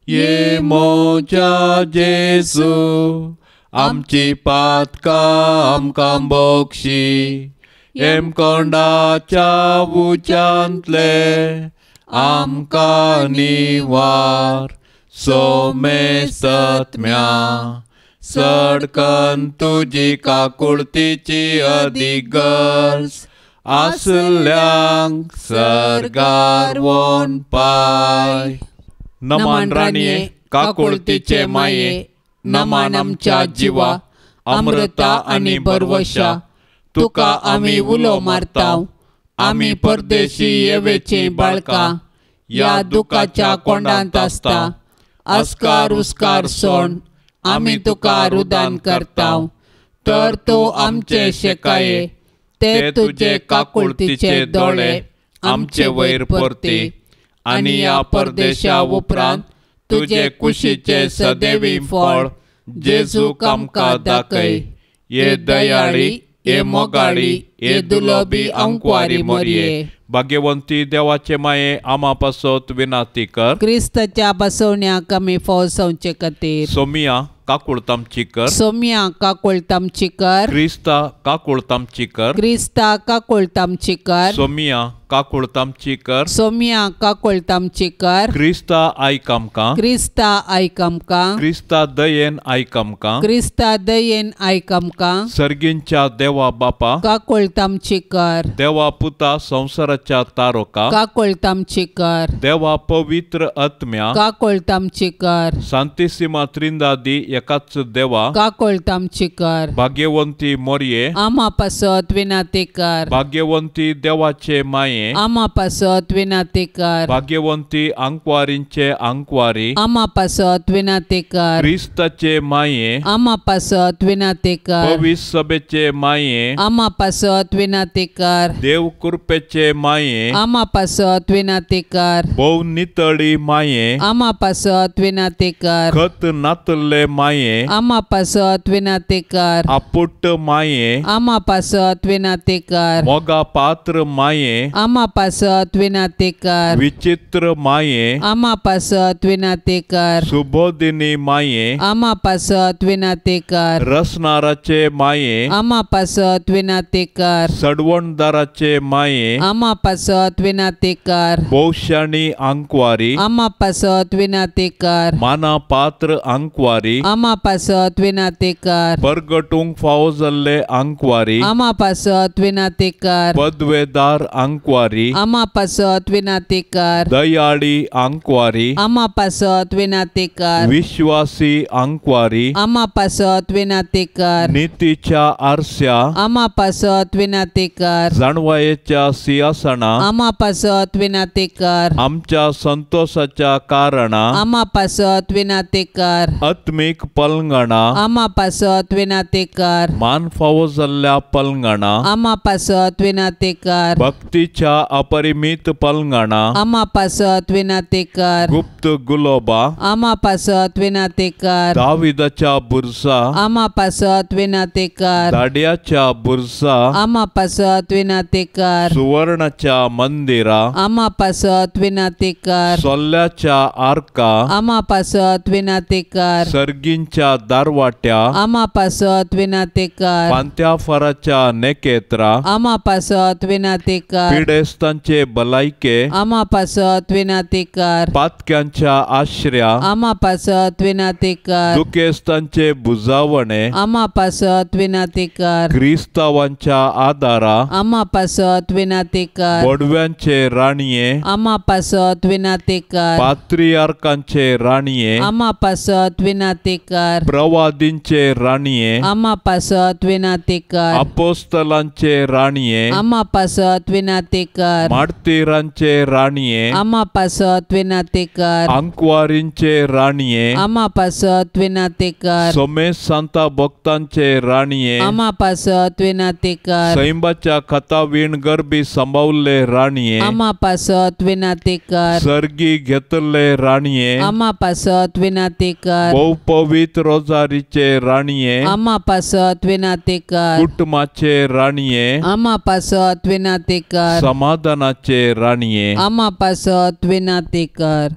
ये मोच्या जेसू आमची पातकां आमकां बोगशी एम कोंडाच्या उच्यांतले आमकां निवार सोमे सत्म्या सडकन तुजी काकुळतीची अधिक गरज आसल्यांक सरगार वोन पाय. नमान राणये काकुळतीचे माये नमान आमच्या जिवा अमृता आणि बरवशा तुका आमी उलो मारताव. आमी परदेशी येवेची बाळका या दुखाच्या कोंडांत आसता अस्कार उस्कार सोड आमी तुका रुदान करताव. तर तूं आमचे शेकाये ते तुझे काकुळतीचे दोळे आमचे वयर परती आणि या परदेशा उपरांत तुझे कुशीचे सदैवी फळ जेजूक आमकां दाखय. ये दयाळी ये मोगाळी ये दुलोबी अंकवारी मोरये. भाग्यवंती देवाचे माये आम्हा पासत विनंती कर. क्रिस्ताच्या बसवण्याक आमी फौजचे खातीर सोमिया काकुळतामची कर. सोम्या काकुळतामची कर. क्रिस्ता काकुळतामची कर. क्रिस्ता काकुळतामची कर. सोमिया काकुळतामची कर. सोम्या काकुळतामची कर. क्रिस्ता आयक आमकां. क्रिस्ता आयक आमकां. क्रिस्ता दयेन आयक आमकां. क्रिस्ता दयेन आयक आमकां. सर्गींच्या देवा बापा काकुळतामची कर. देवा पुता संसाराच्या तारोका काकुळतामची कर. देवा पवित्र आत्म्या काकुळतामची कर. सांतिसिमा त्रिंदादी एकाच देवा काकुळतामची कर. भाग्यवंती मोरये आम्हा पासत विनंती कर. भाग्यवंती देवाचे माये आम्हा पासत विनंती कर. भाग्यवंती अंकवारींचे अंकवारी आम्हा पासत विनंती कर. क्रिस्ताचे माये आम्हा पासत विनंती कर. पवित्र सभेचे माये आम्हा पासत विनंती कर. देव कृपेचे माये आम्हा पासत विनंती कर. भोव नितळी माये आम्हा पासत विनंती कर. खत नातले माये आम्हा पासत विनंती कर. आपुट्ट माये आम्हा पासत विनंती कर. मोगा पात्र माये आम्हा पासत विनंती कर. विचित्र माये आम्हा पासत विनंती कर. सुबोधिनी माये आम्हा पासत विनंती कर. रसनाराचे माये आम्हा पासत विनंती कर. सडवणदाराचे माये आम्हा पासत विनंती कर. भोवशाणी अंकवारी आम्हा पासत विनंती कर. माना पात्र अंकवारी आम्हा पासत विनंती कर. परगटूंक फावो जाल्ले अंकवारी आम्हा पासत विनंती कर. पदवेदार अंकवारी आंकवारी आमा पासत विनाती कर दयाळी आंकवारी आमा पासत विनाती कर विश्वासी आंकवारी आमा पासत विनाती कर नीतीच्या आरस्या आमा पासत विनाती कर जाणवायेच्या सिंहासना आमा पासत विनाती कर आमच्या संतोषाच्या कारणा आमा पासत विनाती कर आत्मिक पलंगणा आमा पासत विनाती कर मान फावो जाल्ल्या पलंगणा आमा पासत विनाती कर भक्तीच्या अपरिमित पलंगणा आमा पासत विनाती कर गुप्त गुलोबा आमा पासत विनाती कर दाविदाच्या बुरसा आमा पासत विनाती कर दाड्याच्या बुरसा आमा पासत विनाती कर सुवर्णाच्या मंदिरा आमा पासत विनाती कर सोल्ल्याच्या आर्का आमा पासत विनाती कर सर्गींच्या दारवाट्या आमा पासत विनाती कर पांत्या फराच्या नेकेत्रा आमा पासत विनाती कर पिडेस्तांचे भलायके आमा पासत विनाती कर पातक्यांच्या आश्रया आमा पासत विनाती कर दुखेस्तांचे बुजावणे आमा पासत विनाती कर क्रिस्तावांच्या आदारा आमा पासत विनाती कर बोडव्यांचे राणीये आमा पासत विनाती कर पात्रियार्कांचे राणीये आमा पासत विनाती कर प्रवादींचे राणीये आमा पासत विनाती कर अपोस्तलांचे राणीये आमा पासत विनाती कर मार्तिरांचे राणीये आमा पासत विनाती कर अंकवारींचे राणीये आमा पासत विनाती कर सोमेश सांता भक्तांचे राणीये आमा पासत विनाती कर सैंबाच्या खतावीण गरबी संभावले राणीये आमा पासत विनाती कर सर्गी घेतले राणीये आमा पासत विनाती कर बहुपवित रोजारीचे राणीये आमा पासत विनाती कर कुटुंबाचे राणीये आमा पासत विनाती कर समाधानाचे राणीये आमा पासत विनाती कर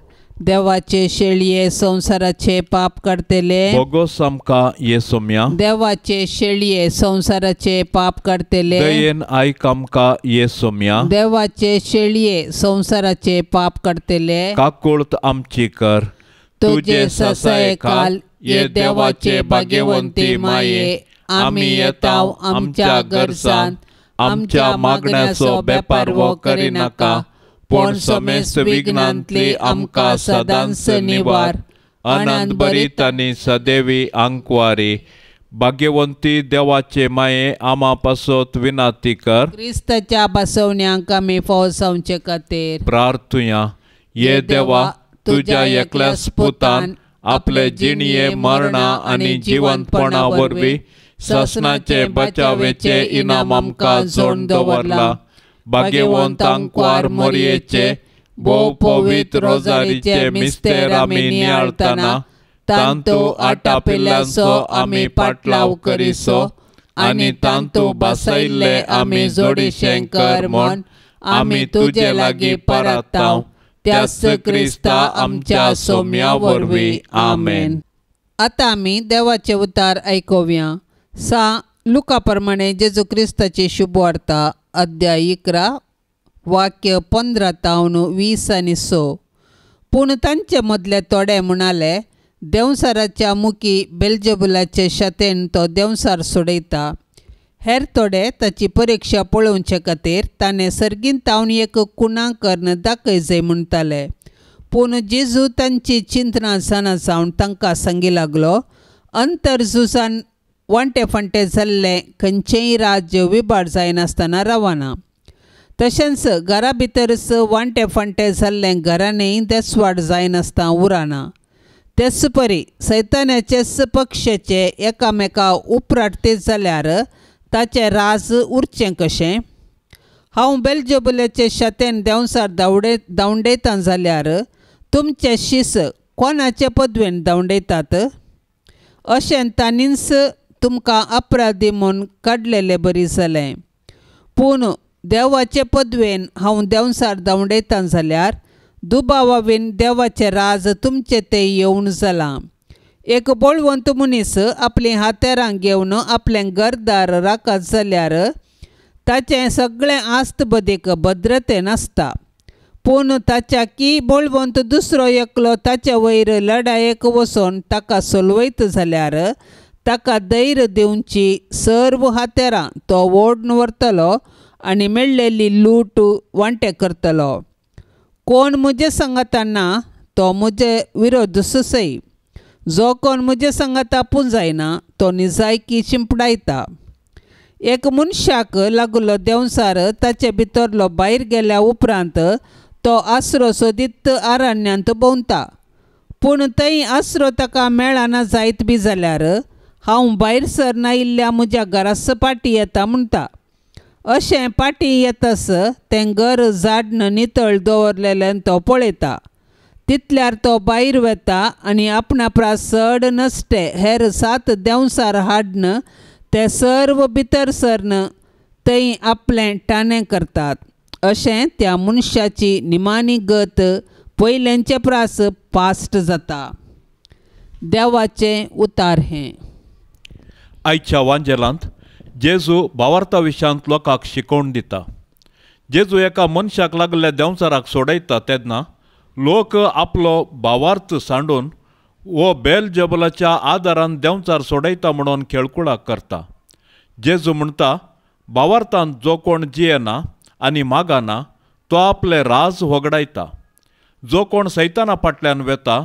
देवाचे शेळये संसाराचे पाप करतेले बोगोस आमका येसोम्या देवाचे शेळये संसाराचे पाप करतेले दयेन आयक आमका येसोम्या देवाचे शेळये संसाराचे पाप करतेले काकुळत आमची कर तुझे ससाये काल ये देवाचे भाग्यवंती माये आम्ही येताव आमच्या गरजांत आमच्या मागण्याचो बेपार वो करिनाका पण समेस्त विघ्नांतली आमकां सदांच निवार आनंद भरीत आनी सदैवी आंकवारी भाग्यवंती देवाचे माये आमा पासत विनाती कर क्रिस्ताच्या बसवण्यांक आमी फौसावचे खातीर प्रार्थुया ये देवा तुझ्या एकल्या स्पुतान आपले जिणये मरणा आनी जिवंतपणा वरवीं ससनाचे बचावेचे इनाम आमकां जोड दवरला भाग्यवंत आंकवार मोरयेचे भोव पवित्र रोजारीचे मिस्तेर आमी नियाळतना तांतू आटापिल्ल्याचो आमी पाटलाव करिसो आनी तांतू बसयल्ले आमी जोडिशें कर म्हूण आमी तुजे लागीं परताव त्याच क्रिस्ता आमच्या सोम्या वरवीं आमेन. आतां आमी देवाचे उतार आयकुया. लुका प्रमाणे जेजू क्रिस्ताची शुभ वार्ता अध्याय 11 वाक्य 15 तावन 20 आनी 6. पूण तांचे मदले थोडे म्हणाले, देंवसाराच्या मुखी बेल्जेबुलाचे शातेन तो देंवसार सोडयता. हेर थोडे ताची परीक्षा पळोवचे खातीर ताणें सर्गीन तावन एक कुणाकर्ण दाखय जाय म्हणटाले. पूण जेजू तांची चिंतना जाणा जावन तांकां सांगी लागलो, अंतरजुजान वांटे फांटे जाल्ले खंयचेय राज्य विबाड जायनासतना रावना. तशेंच घरा भितरच वांटे फांटे जाल्ले घरांनी देसवाड जायनासता उरना. तेच परी सैतानाचेच पक्षाचे एकामेका उपराटते जाल्यार ताचें राज उरचें कशें? हांव बेल्जेबुलाचे शातेन देंवसार दावंडयता जाल्यार तुमचे शीस कोणाचे पदवेन दावंडयतात? अशें तांणीच तुमकां अपराधी म्हूण काडलेलें बरी जालें. पूण देवाचे पदवेन हांव देंवसार दावंडयता जाल्यार दुबावावीन देवाचें राज तुमचे ते येवन जालां. एक बळवंत मनीस आपली हातेरां घेवन आपलें घरदार राखत जाल्यार ताचें सगळें आस्त बदीक भद्रतेन आसता. पूण ताच्या की बळवंत दुसरो एकलो ताचे वयर लढायेक वचोन ताका सोलवयत जाल्यार ताका धैर्य दिवची सर्व हातेरां तो ओडून व्हरतलो आनी मेळ्ळेली लूट वांटे करतलो. कोण म्हजे संगताना तो म्हजे विरोध सुसय. जो कोण म्हजे संगता पुंजायना तो निजायकी शिंपडायता. एक मनशाक लागलो देंवसार ताचे भितरलो भायर गेल्या उपरांत तो आसरो सोदीत आरण्यांत भोंवता. पूण थंय आसरो ताका मेळना जायत बी जाल्यार हांव भायर सरना इल्ल्या म्हज्या घरास पाटी येता म्हणटा. अशें पाटी येतास तें घर झाडन नितळ दवरलेलें तो पळयता. तितल्यार तो भायर वेता आनी आपणा प्रास चड नसते हेर 7 देंवसार हाडन ते सर्व भितर सरन थंय आपलें टाणें करतात. अशें त्या मनशाची निमाणी गत पयल्यांचे प्रास पास्ट जाता. देवाचें उतार हें. आयच्या वांजेलांत जेजू भावार्था विशयांत लोकांक शिकोवन दिता. जेजू एका मनशाक लागल्या देंवसाराक सोडयता तेन्ना लोक आपलो भावार्थ सांडून वो बेलजेबुलाच्या आदारान देंवचार सोडयता म्हणून खेळकुळा करता. जेजू म्हणटा, भावार्थांत जो कोण जियेना आनी मागना तो आपले राज होगडायता. जो कोण सैताना फाटल्यान वेता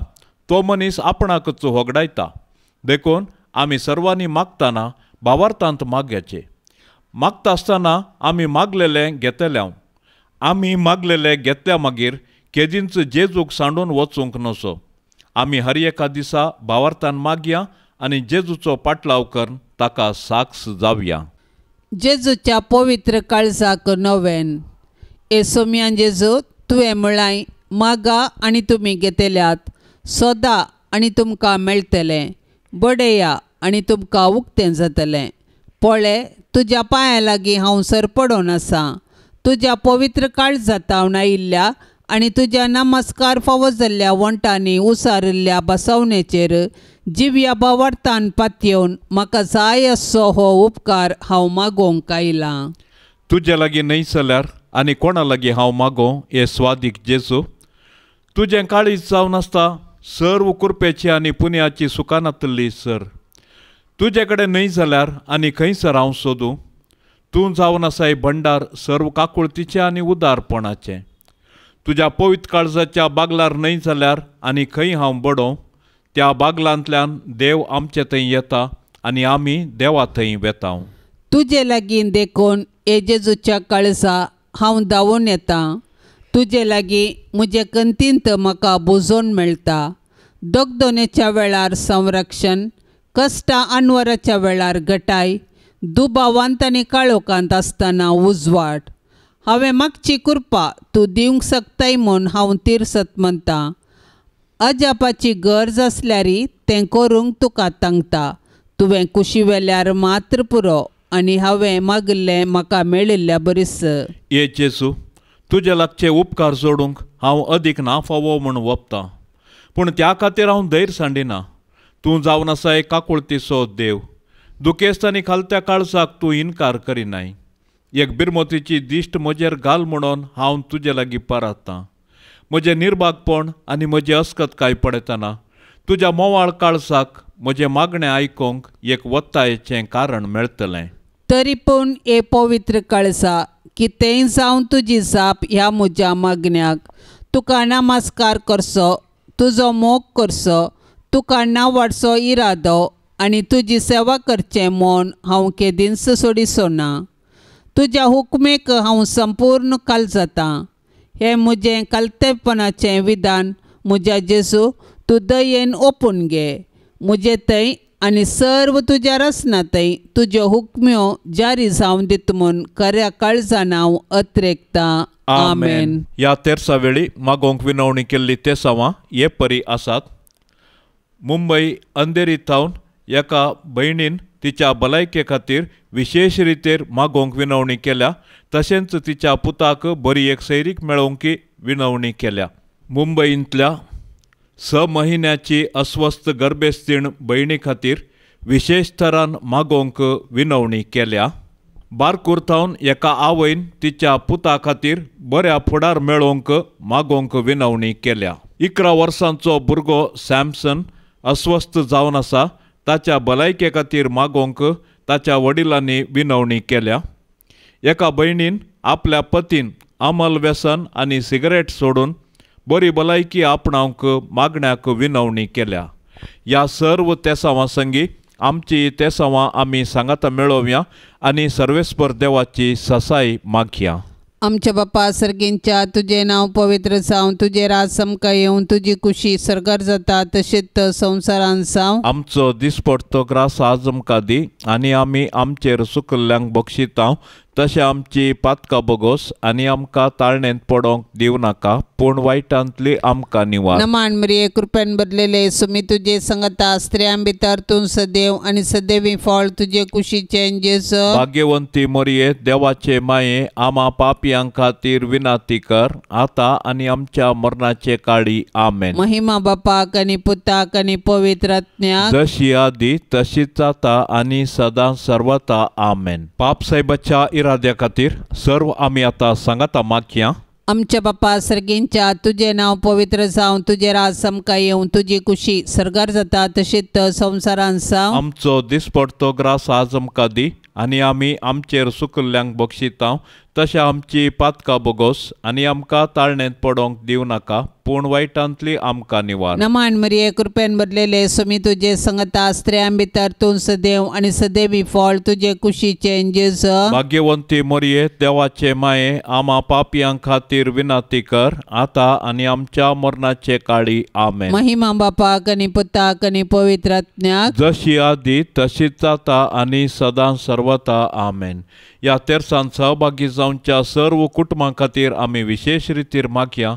तो मनीस आपणाकच होगडायता. देखून आमी सर्वांनी मागतना भावार्थांत मागयाचे. मागता आसतना आमी मागलेले घेतल्याव. आमी मागलेले घेतल्या मागीर केदींच जेजूक सांडून वचूंक नसो. आमी हर एका दिसा भावार्थान मागया आनी जेजूचो पाटलाव करून ताका साक्ष जावया. जेजूच्या पवित्र काळजाक नवेन. सोम्या जेजू तुवें म्हळाय, मागा आनी तुमी घेतल्यात, सोदा आनी तुमकां मेळटलें, बडया आनी तुमकां उक्तें जातलें. पळय, तुज्या पांया लागीं हांव सरपडोन आसा. तुज्या पवित्र काळजांत हांव आयिल्ल्या आनी तुज्या नमस्कार फावो जाल्ल्या वंटांनी उसारिल्ल्या बसवणेचेर जिव्या भावार्थान पातयेवन म्हाका जाय असो हो उपकार हांव मागोवंक आयलां. तुजे लागीं न्हय जाल्यार आनी कोणा लागीं हांव मागों हे स्वादीक जेजू. तुजें काळीज जावन आसता सर्व कुरपेची आनी पुण्याची सुखानांतली सर. तुजे कडेन न्हय जाल्यार आनी खंयसर हांव सोदूं. तूं जावन आसाय भंडार सर्व काकुळतीचें आनी उदारपणाचें. तुज्या पवित्र काळजाच्या बागलार न्हय जाल्यार आनी खंय हांव बडों. त्या बागलांतल्यान देव आमचे थंय येता आनी आमी देवा थंय वेता. तुजे लागीं देखून हे जेजूच्या काळजा हांव धांवून येता. तुजे लागीं म्हजे कंतींत म्हाका बुजोवन मेळटा. दोगदोनेच्या वेळार संरक्षण, कश्टां आनवराच्या वेळार घटाय, दुबावांत आनी काळोखांत आसतना उजवाड. हांवें मागची कृपा तूं दिवंक शकताय म्हूण हांव तिरसत म्हणटा. अजापाची गरज आसल्यारी तें करूंक तुका तांगता. तुवें कुशी वेल्यार मात्र पुरो आनी हांवें मागिल्लें म्हाका मेळिल्ल्या बरीस. ये जेजू, तुजे लागचे उपकार जोडूंक हांव अदीक ना फावो म्हूण वपतां. पूण त्या खातीर हांव धैर्य सांडिना. तूं जावन आसाय काकुळतीचो देव. दुखेस्त आनी खालत्या काळजाक तूं इन्कार करिनाय. एक बिरमोतीची दिश्ट म्हजेर घाल म्हणून हांव तुजे लागीं पारातां. म्हजें निर्भागपण आनी म्हजी अस्कतकाय पळयतना तुज्या मोवाळ काळजाक म्हजें मागणें आयकूंक एक वत्तायेचें कारण मेळटलें. तरी पूण हे पवित्र काळजा कितेंय जावं तुजी जाप ह्या म्हज्या मागण्याक. तुका नमस्कार करचो, तुजो मोग करचो, तुका नांवाडचो इरादो आनी तुजी सेवा करचें म्हूण हांव केदींच सोडिचो ना. तुज्या हुकमेक हांव संपूर्ण काळजातां. हें म्हजें कालतेपणाचें विधान म्हज्या जेजू तूं दयेन ओपून घे. म्हजे थंय आनी सर्व तुज्या रसनांतय तुज्यो हुकम्यो जारी जावन दित म्हूण खऱ्या काळजान हांव अत्रेकतां. आमेन. ह्या तेरसा वेळी मागोवंक विनवणी केल्ली ते सावां हे परी आसात. मुंबय अंधेरी थावन एका भयणीन तिच्या भलायके खातीर विशेष रितीर मागोवंक विनवणी केल्या. तशेंच तिच्या पुताक बरी एक सैरीक मेळोवंकी विनवणी केल्या. मुंबईंतल्या 6 म्हयन्याची अस्वस्थ गर्भस्थीण भयणी खातीर विशेष तरान मागोवंक विनवणी केल्या. बारकूर थावन एका आवयन तिच्या पुता खातीर बऱ्या फुडार मेळोवंक मागोवंक विनवणी केल्या. 11 वर्सांचो भुरगो सॅमसन अस्वस्थ जावन आसा. ताच्या भलायके खातीर मागोवंक ताच्या वडिलांनी विनवणी केल्या. एका भयणीन आपल्या पतीन अंमल व्यसन आनी सिगरेट सोडून बरी भलायकी आपणावंक मागण्याक विनवणी केल्या. ह्या सर्व तेसावां संगी आमची तेसावां आमी सांगात मेळोवया आनी सर्वेस्पर देवाची ससाय मागया. आमच्या बापा सर्गींच्या तुझे नाव पवित्र जावं, तुझे राज समका येवं, तुझी खुशी सरकार जाता तशेंच संवसारान जावं. आमचो दिसपडतो ग्रास आज आमकां दी आनी आमी आमचेर सुकल्ल्यांक बक्षितांव, तशें आमची पातकां बोगोस आनी आमकां ताळणेंत पडोंक दिव नाका, पूण वायटांतली आमकां निवार. नमान मरिये कृपेन बदलेले सुमी तुझे संगता स्त्रियां भितर तूं सदैव आनी सदैवी फळ तुझे कुशीचे जेजू. भाग्यवंती मरिये देवाचे माये, आमा पापियां खातीर विनाती कर, आतां आनी आमच्या मरणाचे काळी. आमेन. महिमा बापाक आनी पुताक आनी पवित्र आत्म्याक, जशी आदी तशीच आता आनी सदां सर्वता. आमेन. पाप साहेबाच्या इराद्या खातीर सर्व आमी आतां सांगाता मागया. आमच्या बापा सर्गींच्या तुझे नाव पवित्र जावं, तुझे राज समका येवं, तुझी खुशी सरकार जाता तशेंच संवसारान जावं. आमचो दिसपडतो ग्रास आज आमकां दी आनी आमी आमचेर सुकल्ल्यांक बक्षितांव, तशें आमची पातकां बोगोस आनी आमकां ताळणेंत पडोंक दिव नाका, पूण वायटांतली आमकां निवार. नमान मरिये कृपेन बदलेले सुमी तुझे संगता स्त्रियां भितर तूं सदैव आनी सदैवी फळ तुझे कुशीचे जेजू. भाग्यवंती मरिये देवाचे माये, आमा पापियां खातीर विनाती कर, आतां आनी आमच्या मरणाचे काळी. आमेन. महिमा बापाक आनी पुताक आनी पवित्र आत्म्याक, जशी आदी तशीच आता आनी सदां सर्वता. आमेन. ह्या तेर्सान सहभागी जावच्या सर्व कुटुंबां खातीर आमी विशेष रितीर मागया.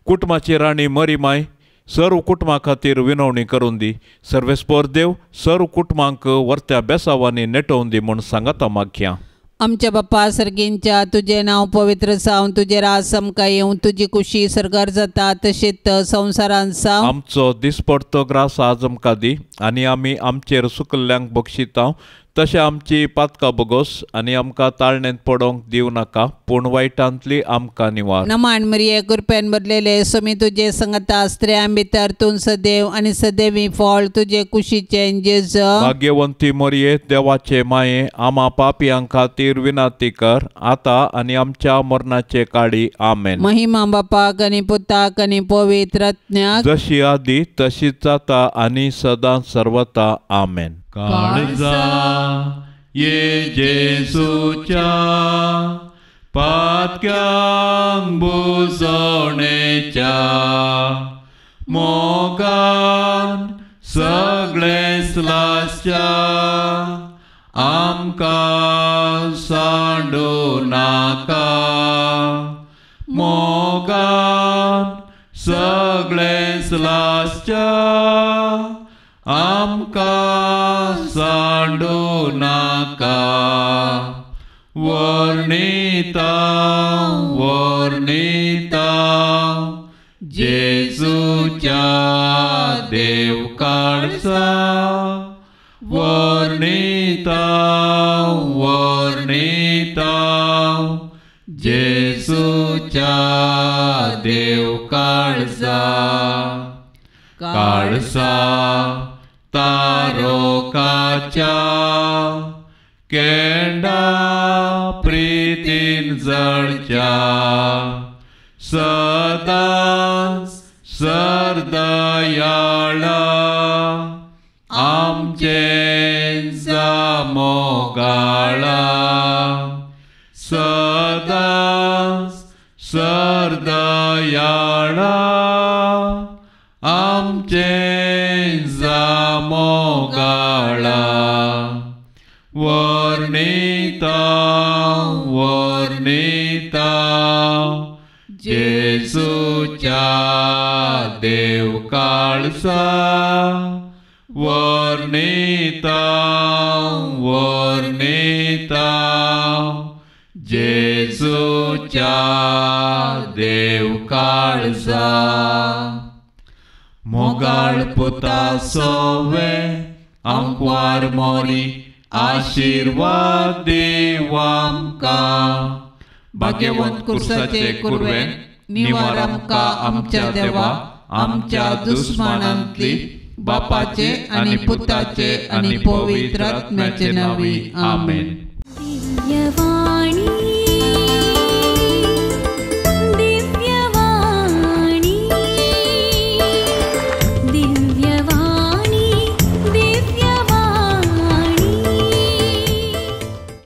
कुटुंबाची राणी मरी माय सर्व कुटुंबां खातीर विनवणी करून दी. सर्वेस्पर देव सर्व कुटुंबांक वर्त्या बेसावांनी नेटोवन दी म्हूण सांगाता मागया. आमच्या बापा सर्गींच्या तुझे नाव पवित्र जावं, तुझे राज समका येवं, तुझी खुशी सरकार जाता तशेंच संवसारान जावं. आमचो दिसपडतो ग्रास आज आमकां दी आनी आमी आमचेर सुकल्ल्यांक बक्षितांव, तशें आमची पातकां बोगोस आनी आमकां ताळणेंत पडोंक दिव नाका, पूण वायटांतली आमकां निवार. नमान मरिये कृपेन बदलेले सुमी तुझे संगता स्त्रियां भितर तूं सदैव आनी सदैवी फळ तुझे कुशीचे जेजू. भाग्यवंती मरिये देवाचे माये, आमा पापियां खातीर विनाती कर, आतां आनी आमच्या मरणाचे काळी. आमेन. महिमा बापाक आनी पुताक आनी पवित्र आत्म्याक, जशी आदी तशीच आता आनी सदां सर्वता. आमेन. काळजा ये जेसूच्या पातक्यांक बुजवणेच्या मोगान सगळे स्लासच्या आमकां सांडू नाका. मोगान सगळे स्लासच्या आमकां सांडू नाका. वर्णिता वर्णिता जेजूच्या देव काळजा. वर्णिता वर्णिता जेजूच्या देव काळजा. काळजा तारोकाच्या केंडा प्रीतीन जळच्या. सदांच सरदयाळा आमचे जामोगाळा. सदांच सरदयाळा आमचे जामोगाळा. वर्णिता वर्णिता जेजूच्या देव काळजा. वर्णिता वर्णिता जेजूच्या देव काळजा. मोगाळ पुता सोवे आमकां मोरी आशीर्वाद देव आमकां. भाग्यवंत कुर्साचे कुरवे निवार आमकां आमच्या देवा. आमच्या दुस्मानांतली बापाचे आनी पुताचे आनी पवित्र आत्म्याचे नांवी. आमेन.